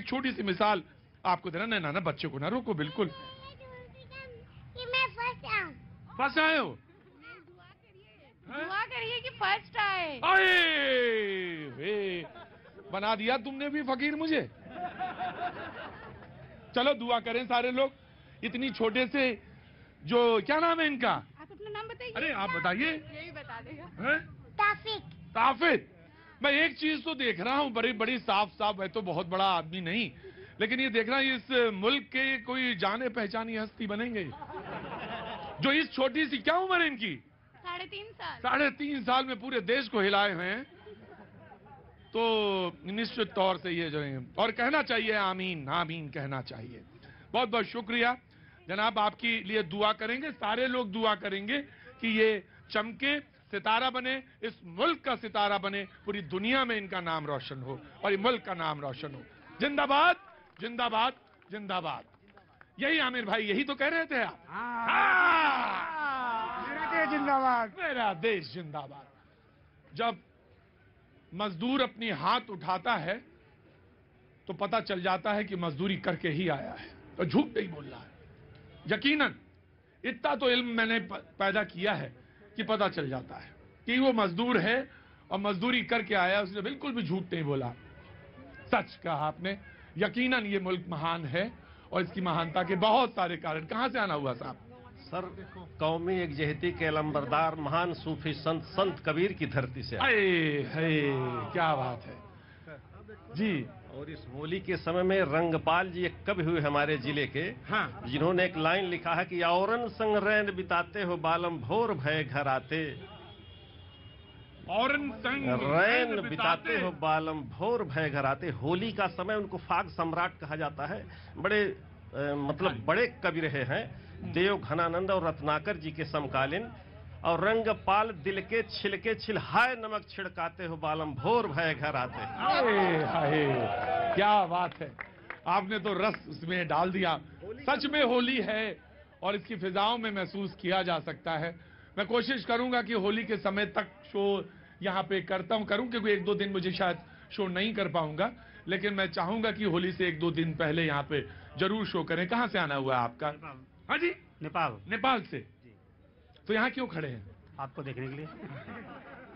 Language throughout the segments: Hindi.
एक छोटी सी मिसाल आपको देना। नहीं ना बच्चे को ना रोको, बिल्कुल। कि मैं फर्स्ट आए हो? दुआ करिए कि फर्स्ट आए। अरे वे, बना दिया तुमने भी फकीर मुझे। चलो दुआ करें सारे लोग। इतनी छोटे से, जो क्या नाम है इनका? आप अपना नाम बताइए। अरे आप बताइए। यही बता देगा। ताफिक। ताफिद। मैं एक चीज तो देख रहा हूं, बड़ी बड़ी साफ साफ है, तो बहुत बड़ा आदमी नहीं, लेकिन ये देख रहा हूं इस मुल्क के कोई जाने पहचानी हस्ती बनेंगे, जो इस छोटी सी, क्या उम्र है इनकी? 3.5 साल। 3.5 साल में पूरे देश को हिलाए हैं। तो निश्चित तौर से ये जो है, और कहना चाहिए आमीन, आमीन कहना चाहिए। बहुत बहुत शुक्रिया जनाब, आपके लिए दुआ करेंगे, सारे लोग दुआ करेंगे कि ये चमके, सितारा बने, इस मुल्क का सितारा बने, पूरी दुनिया में इनका नाम रोशन हो और ये मुल्क का नाम रोशन हो। जिंदाबाद जिंदाबाद जिंदाबाद। यही आमिर भाई, यही तो कह रहे थे आप। मेरा देश जिंदाबाद, मेरा देश जिंदाबाद। जब मजदूर अपनी हाथ उठाता है तो पता चल जाता है कि मजदूरी करके ही आया है, तो झूठ नहीं बोल रहा है। यकीनन इतना तो इल्म मैंने पैदा किया है कि पता चल जाता है कि वो मजदूर है और मजदूरी करके आया, उसने बिल्कुल भी झूठ नहीं बोला, सच कहा आपने। यकीनन ये मुल्क महान है और इसकी महानता के बहुत सारे कारण। कहां से आना हुआ साहब? सर, कौमी एकजहती के लंबरदार महान सूफी संत कबीर की धरती से। क्या बात है जी। और इस होली के समय में रंगपाल जी एक कवि हुए हमारे जिले के, हाँ, जिन्होंने एक लाइन लिखा है कि औरन संग रैन बिताते हो बालम भोर भय घर आते। औरन संग रैन बिताते हो बालम भोर भय घर आते। होली का समय उनको फाग सम्राट कहा जाता है। बड़े मतलब बड़े कवि रहे हैं, देव घनानंद और रत्नाकर जी के समकालीन। और रंगपाल दिल के छिलके छिलहाय नमक छिड़काते हो बालम भोर भय घर आते। हाय, क्या बात है, आपने तो रस उसमें डाल दिया। सच में होली है और इसकी फिजाओं में महसूस किया जा सकता है। मैं कोशिश करूंगा कि होली के समय तक शो यहाँ पे करूं, क्योंकि 1-2 दिन मुझे शायद शो नहीं कर पाऊंगा, लेकिन मैं चाहूंगा कि होली से 1-2 दिन पहले यहाँ पे जरूर शो करें। कहाँ से आना हुआ आपका? हाँ जी, नेपाल से। तो यहाँ क्यों खड़े हैं? आपको देखने के लिए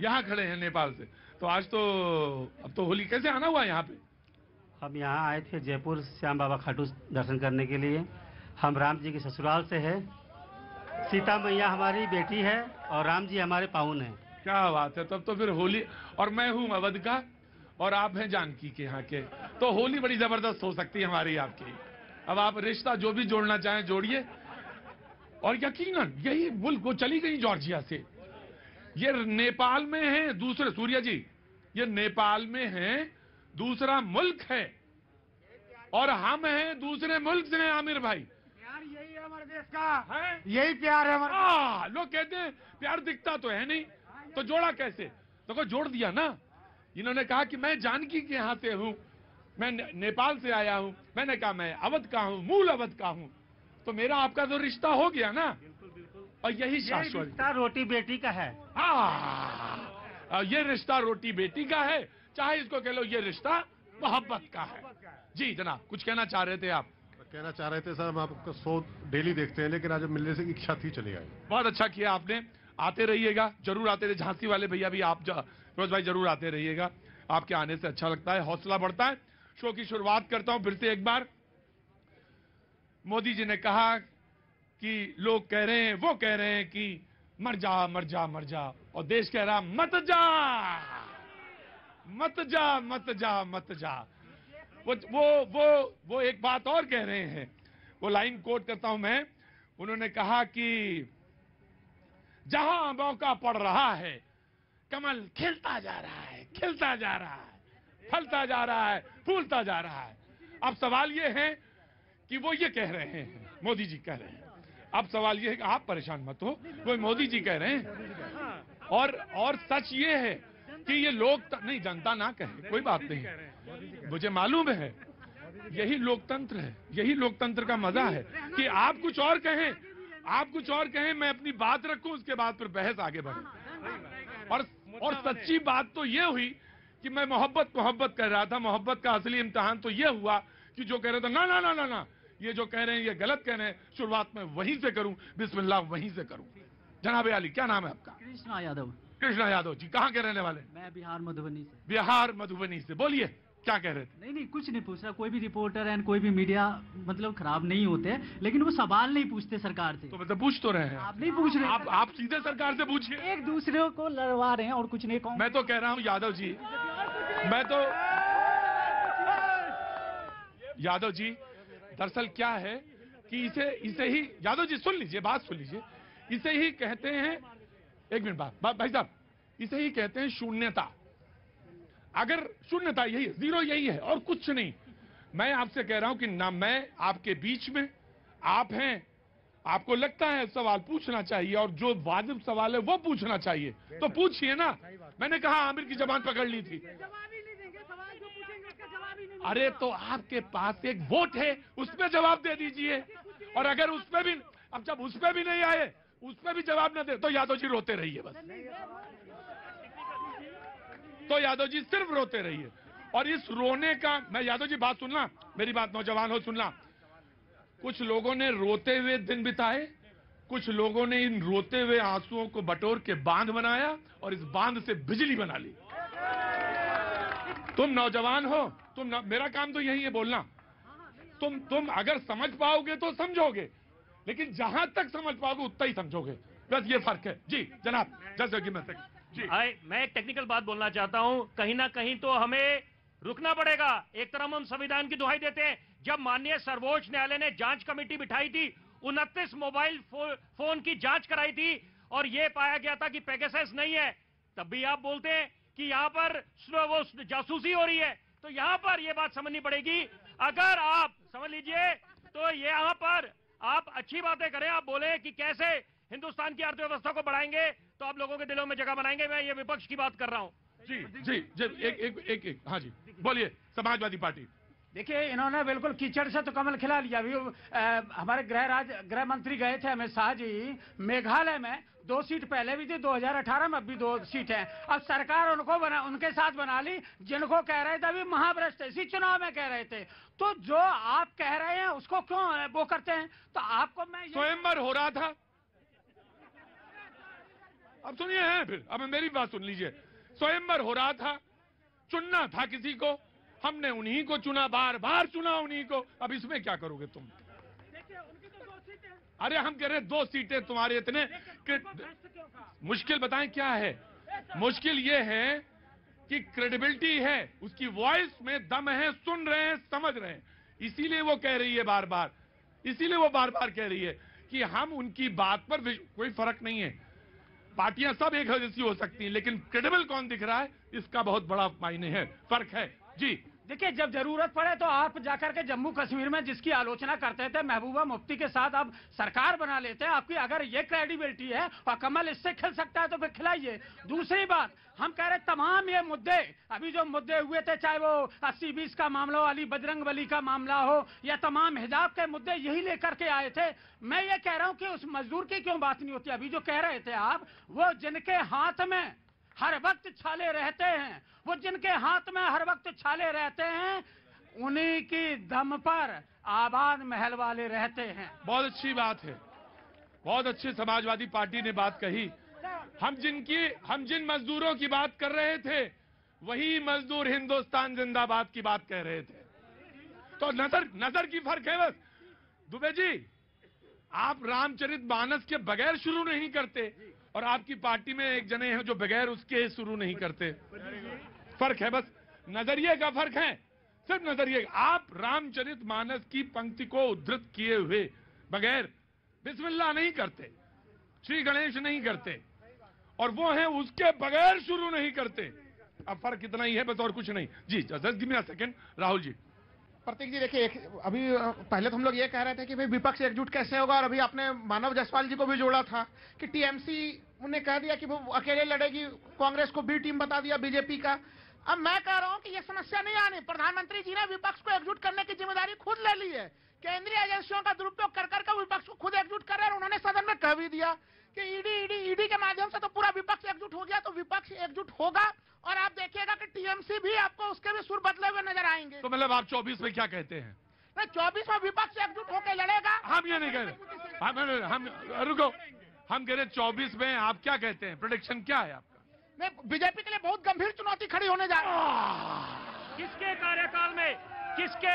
यहाँ खड़े हैं नेपाल से। तो आज तो, अब तो होली, कैसे आना हुआ यहाँ पे? हम यहाँ आए थे जयपुर श्याम बाबा खाटू दर्शन करने के लिए। हम राम जी के ससुराल से है, सीता मैया हमारी बेटी है और राम जी हमारे पाहुन हैं। क्या बात है, तब तो फिर होली। और मैं हूँ अवध का और आप हैं जानकी के यहाँ के, तो होली बड़ी जबरदस्त हो सकती है हमारी आपकी। अब आप रिश्ता जो भी जोड़ना चाहें जोड़िए। और यकीनन यही मुल्क, वो चली गई जॉर्जिया से, ये नेपाल में है दूसरे, सूर्या जी ये नेपाल में है, दूसरा मुल्क है, और हम हैं दूसरे मुल्क से हैं। आमिर भाई, प्यार यही है हमारे देश का, है यही प्यार है हमारा। लोग कहते हैं प्यार दिखता तो है नहीं, तो जोड़ा कैसे? तो को जोड़ दिया ना। इन्होंने कहा कि मैं जानकी के यहाँ से हूं, मैं नेपाल से आया हूं। मैंने कहा मैं अवध का हूं, मूल अवध का हूं, तो मेरा आपका तो रिश्ता हो गया ना। बिल्कुल बिल्कुल। और यही शाश्वत रिश्ता रोटी बेटी का है। ये रिश्ता रोटी बेटी का है, चाहे इसको कह लो ये रिश्ता मोहब्बत का है। जी जनाब, कुछ कहना चाह रहे थे आप? कहना चाह रहे थे सर, हम आपका शो डेली देखते हैं, लेकिन आज मिलने से इच्छा थी, चले आए। बहुत अच्छा किया आपने, आते रहिएगा, जरूर आते रहिए। झांसी वाले भैया भी, आप रोज भाई जरूर आते रहिएगा, आपके आने से अच्छा लगता है, हौसला बढ़ता है। शो की शुरुआत करता हूं फिर से एक बार। मोदी जी ने कहा कि लोग कह रहे हैं, वो कह रहे हैं कि मर जा मर जा मर जा, और देश कह रहा मत जा मत जा मत जा मत जा। वो एक बात और कह रहे हैं, वो लाइन कोट करता हूं मैं। उन्होंने कहा कि जहां मौका पड़ रहा है कमल खिलता जा रहा है, खिलता जा रहा है, फलता जा रहा है, फूलता जा रहा है। अब सवाल ये है कि वो ये कह रहे हैं, मोदी जी कह रहे हैं। अब सवाल ये है कि आप परेशान मत हो, वो मोदी जी कह रहे हैं। और सच ये है कि ये लोग नहीं, जनता ना कहे कोई बात नहीं, मुझे मालूम है, यही लोकतंत्र है, यही लोकतंत्र का मजा है कि आप कुछ और कहें, आप कुछ और कहें, मैं अपनी बात रखूं, उसके बाद फिर बहस आगे बढ़े। और सच्ची बात तो ये हुई कि मैं मोहब्बत कर रहा था। मोहब्बत का असली इम्तिहान तो ये हुआ कि जो कह रहे थे ना ना ना ना ना, ये जो कह रहे हैं ये गलत कह रहे हैं, शुरुआत में वहीं से करूं, बिस्मिल्लाह वहीं से करूं। जनाब आली, क्या नाम है आपका? कृष्णा यादव। कृष्णा यादव जी, कहाँ के रहने वाले? मैं बिहार मधुबनी से। बिहार मधुबनी से। बोलिए, क्या कह रहे थे? नहीं नहीं, कुछ नहीं पूछ रहा। कोई भी रिपोर्टर एंड कोई भी मीडिया मतलब खराब नहीं होते, लेकिन वो सवाल नहीं पूछते सरकार से। तो मतलब पूछ तो रहे हैं आप नहीं पूछ रहे। आप सीधे सरकार से पूछिए। एक दूसरे को लड़वा रहे हैं और कुछ नहीं कहूँ। मैं तो कह रहा हूं यादव जी, मैं तो यादव जी, दरअसल क्या है कि इसे ही यादव जी सुन लीजिए, बात सुन लीजिए, इसे ही कहते हैं, एक मिनट भाई साहब, इसे ही कहते हैं शून्यता। अगर शून्यता यही है, जीरो यही है और कुछ नहीं। मैं आपसे कह रहा हूं कि ना मैं आपके बीच में, आप हैं, आपको लगता है सवाल पूछना चाहिए और जो वाजिब सवाल है वो पूछना चाहिए, तो पूछिए ना। मैंने कहा आमिर की जबान पकड़ ली थी। अरे तो आपके पास एक वोट है, उसमें जवाब दे दीजिए। और अगर उसमें भी, अब जब उसमें भी नहीं आए, उसमें भी जवाब न दे तो यादव जी रोते रहिए बस। तो यादव जी सिर्फ रोते रहिए। और इस रोने का, मैं यादव जी बात सुनना, मेरी बात नौजवान हो सुनना, कुछ लोगों ने रोते हुए दिन बिताए, कुछ लोगों ने इन रोते हुए आंसुओं को बटोर के बांध बनाया और इस बांध से बिजली बना ली। तुम नौजवान हो, मेरा काम तो यही है बोलना। तुम अगर समझ पाओगे तो समझोगे, लेकिन जहां तक समझ पाओगे उतना ही समझोगे, बस ये फर्क है। जी जनाब, जैसे कि मैं एक टेक्निकल बात बोलना चाहता हूं। कहीं ना कहीं तो हमें रुकना पड़ेगा। एक तरफ हम संविधान की दुहाई देते हैं। जब माननीय सर्वोच्च न्यायालय ने जांच कमेटी बिठाई थी, 29 मोबाइल फोन की जांच कराई थी और यह पाया गया था कि पेगासस नहीं है, तब भी आप बोलते हैं कि यहां पर वो जासूसी हो रही है। तो यहां पर यह बात समझनी पड़ेगी। अगर आप समझ लीजिए तो यहां पर आप अच्छी बातें करें, आप बोले कि कैसे हिंदुस्तान की अर्थव्यवस्था को बढ़ाएंगे, तो आप लोगों के दिलों में जगह बनाएंगे। मैं ये विपक्ष की बात कर रहा हूं। जी जी जी, एक हाँ जी बोलिए। समाजवादी पार्टी, देखिए इन्होंने बिल्कुल कीचड़ से तो कमल खिला लिया। अभी हमारे गृह मंत्री गए थे अमित शाह जी मेघालय में, 2 सीट पहले भी थी 2018 में, अब भी 2 सीट हैं। अब सरकार उनके साथ बना ली जिनको कह रहे थे अभी महाभ्रष्ट, इसी चुनाव में कह रहे थे। तो जो आप कह रहे हैं उसको क्यों वो करते हैं? तो आपको मैं स्वयंवर हो रहा था। अब सुनिए हैं, फिर अब मेरी बात सुन लीजिए। स्वयंवर हो रहा था, चुनना था किसी को, हमने उन्हीं को चुना, बार बार चुना उन्हीं को। अब इसमें क्या करोगे तुम? अरे हम कह रहे 2 सीटें तुम्हारे इतने मुश्किल, बताएं क्या है मुश्किल? ये है कि क्रेडिबिलिटी है, उसकी वॉइस में दम है, सुन रहे हैं, समझ रहे हैं, इसीलिए वो कह रही है बार बार, इसीलिए वो बार बार कह रही है कि हम उनकी बात पर कोई फर्क नहीं है। पार्टियां सब एक जैसी हो सकती हैं, लेकिन क्रेडिबल कौन दिख रहा है इसका बहुत बड़ा मायने है, फर्क है। जी देखिए, जब जरूरत पड़े तो आप जाकर के जम्मू कश्मीर में जिसकी आलोचना करते थे महबूबा मुफ्ती के साथ आप सरकार बना लेते हैं। आपकी अगर ये क्रेडिबिलिटी है और कमल इससे खिल सकता है तो फिर खिलाइए। दूसरी बात, हम कह रहे तमाम ये मुद्दे, अभी जो मुद्दे हुए थे, चाहे वो 80-20 का मामला हो, अली बजरंग बली का मामला हो, या तमाम हिजाब के मुद्दे, यही लेकर के आए थे। मैं ये कह रहा हूं कि उस मजदूर की क्यों बात नहीं होती? अभी जो कह रहे थे आप, वो जिनके हाथ में हर वक्त छाले रहते हैं, वो जिनके हाथ में हर वक्त छाले रहते हैं, उन्हीं की दम पर आबाद महल वाले रहते हैं। बहुत अच्छी बात है, बहुत अच्छी समाजवादी पार्टी ने बात कही। हम जिन मजदूरों की बात कर रहे थे, वही मजदूर हिंदुस्तान जिंदाबाद की बात कह रहे थे। तो नजर की फर्क है बस। दुबे जी, आप रामचरितमानस के बगैर शुरू नहीं करते और आपकी पार्टी में एक जने हैं जो बगैर उसके शुरू नहीं करते। फर्क है बस, नजरिए का फर्क है, सिर्फ नजरिए। आप रामचरितमानस की पंक्ति को उद्धृत किए हुए बगैर बिस्मिल्लाह नहीं करते, श्री गणेश नहीं करते, और वो हैं उसके बगैर शुरू नहीं करते। अब फर्क इतना ही है बस, और कुछ नहीं। जी just give me a second. Rahul ji. Prateek ji, देखिए अभी पहले तो हम लोग ये कह रहे थे कि भाई विपक्ष एकजुट कैसे होगा, और अभी आपने मानव जायसवाल जी को भी जोड़ा था कि टीएमसी उन्हें कह दिया कि वो अकेले लड़ेगी, कांग्रेस को बी टीम बता दिया बीजेपी का। अब मैं कह रहा हूं कि ये समस्या नहीं आनी। प्रधानमंत्री जी ने विपक्ष को एकजुट करने की जिम्मेदारी खुद ले ली है। केंद्रीय एजेंसियों का दुरुपयोग कर कर विपक्ष को खुद एकजुट कर रहे हैं। उन्होंने सदन में कह भी दिया कि ईडी के माध्यम से तो पूरा विपक्ष एकजुट हो गया, तो विपक्ष एकजुट होगा। और आप देखिएगा कि टीएमसी भी आपको उसके भी सुर बदले हुए नजर आएंगे। तो मतलब आप 24 में क्या कहते हैं? नहीं 24 में विपक्ष एकजुट होकर लड़ेगा। हम ये नहीं कह रहे, हम रुको, हम कह रहे 24 में आप क्या कहते हैं, प्रोडिक्शन क्या है आपका? नहीं, बीजेपी के लिए बहुत गंभीर चुनौती खड़ी होने जा रही है। किसके कार्यकाल में, किसके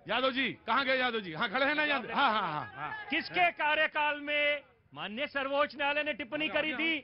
यादव जी कहाँ गए? यादव जी हाँ खड़े हैं ना यादव? हाँ हाँ हाँ हाँ। किसके कार्यकाल में माननीय सर्वोच्च न्यायालय ने टिप्पणी करी थी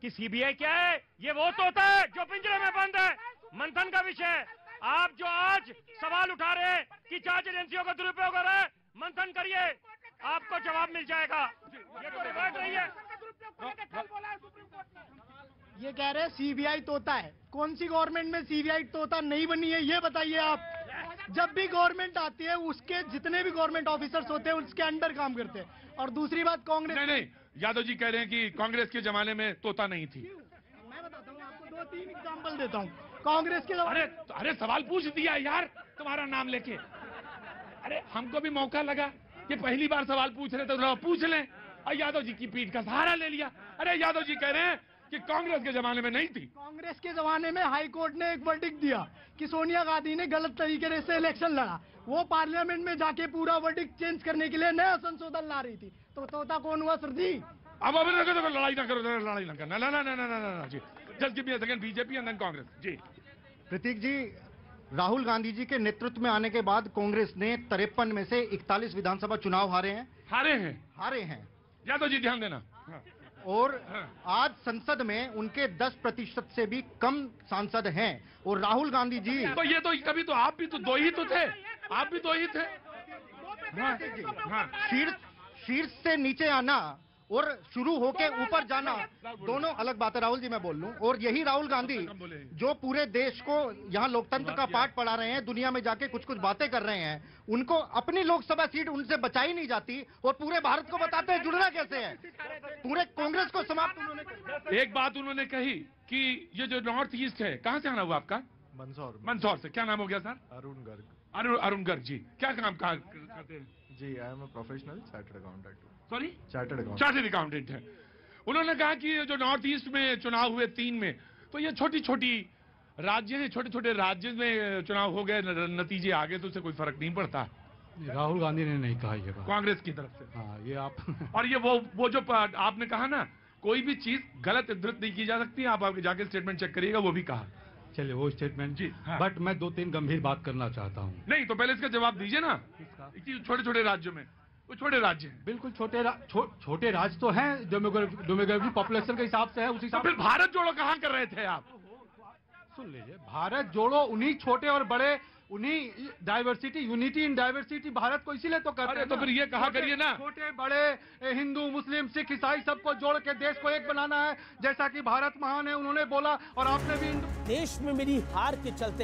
कि सीबीआई क्या है, ये वो तोता है जो पिंजरे में बंद है, मंथन का विषय। आप जो आज सवाल उठा रहे हैं कि जांच एजेंसियों का दुरुपयोग हो रहा है, मंथन करिए, आपको जवाब मिल जाएगा। ये तो रिवायत रही है। ये कह रहे हैं सीबीआई तोता है। कौन सी गवर्नमेंट में सीबीआई तोता नहीं बनी है, ये बताइए आप। जब भी गवर्नमेंट आती है उसके जितने भी गवर्नमेंट ऑफिसर्स होते हैं उसके अंडर काम करते हैं। और दूसरी बात कांग्रेस, नहीं यादव जी कह रहे हैं कि कांग्रेस के जमाने में तोता नहीं थी। मैं बताता हूँ आपको 2-3 एग्जाम्पल देता हूँ। कांग्रेस के अरे सवाल पूछ दिया यार तुम्हारा नाम लेके। अरे हमको भी मौका लगा कि पहली बार सवाल पूछ रहे तो पूछ लें, और यादव जी की पीठ का सहारा ले लिया। अरे यादव जी कह रहे हैं कि कांग्रेस के जमाने में नहीं थी। कांग्रेस के जमाने में हाई कोर्ट ने एक वर्डिक्ट दिया कि सोनिया गांधी ने गलत तरीके से इलेक्शन लड़ा। वो पार्लियामेंट में जाके पूरा वर्डिक्ट चेंज करने के लिए नया संशोधन ला रही थी। तो तोता कौन हुआ सर जी? अब लड़ाई ना करो, लड़ाई ना करना, ना जी, just give me a second, BJP and then Congress ji. Prateek ji, Rahul Gandhi ji के नेतृत्व में आने के बाद कांग्रेस ने 53 में से 41 विधानसभा चुनाव हारे हैं। यादव जी ध्यान देना। और आज संसद में उनके 10% से भी कम सांसद हैं। और राहुल गांधी जी तो ये तो कभी तो आप भी तो दो ही तो थे, आप भी दो ही थे। शीर्ष से नीचे आना और शुरू होके ऊपर जाना दोनों अलग बात है। राहुल जी मैं बोल लूं, और यही राहुल गांधी जो पूरे देश को यहाँ लोकतंत्र का पाठ पढ़ा रहे हैं, दुनिया में जाके कुछ कुछ बातें कर रहे हैं, उनको अपनी लोकसभा सीट उनसे बचाई नहीं जाती और पूरे भारत को बताते हैं जुड़ना कैसे है। पूरे कांग्रेस को समाप्त उन्होंने। एक बात उन्होंने कही कि ये जो नॉर्थ ईस्ट है, कहाँ से आना हुआ आपका? मंदसौर से। क्या नाम हो गया सर? अरुण गर्ग जी। क्या काम करते हैं जी? I am a professional chartered accountant. Sorry, chartered accountant है। उन्होंने कहा कि जो नॉर्थ ईस्ट में चुनाव हुए 3 में, तो ये छोटी छोटी राज्य हैं, छोटे छोटे राज्य में चुनाव हो गए, नतीजे आ गए, तो उससे कोई फर्क नहीं पड़ता। राहुल गांधी ने नहीं कहा ये बात, कांग्रेस की तरफ से। हाँ, ये आप और ये वो जो आपने कहा ना, कोई भी चीज गलत उद्धृत नहीं की जा सकती। आप आगे जाके स्टेटमेंट चेक करिएगा, वो भी कहा। चलिए वो स्टेटमेंट जी, हाँ। बट मैं 2-3 गंभीर बात करना चाहता हूँ। नहीं तो पहले इसका जवाब दीजिए ना। छोटे छोटे राज्यों में, वो छोटे राज्य हैं। बिल्कुल छोटे राज्य तो हैं, डेमोग्राफी पॉपुलेशन के हिसाब से है, उसी हिसाब। फिर भारत जोड़ो कहाँ कर रहे थे आप? सुन लीजिए, भारत जोड़ो उन्हीं छोटे और बड़े, उन्हीं diversity, unity in diversity Bharat को इसीलिए तो करते हैं। तो फिर ये कहा करिए ना, छोटे बड़े हिंदू मुस्लिम सिख ईसाई सबको जोड़ के देश को एक बनाना है, जैसा कि भारत महान है उन्होंने बोला। और आपने भी देश में मिली हार के चलते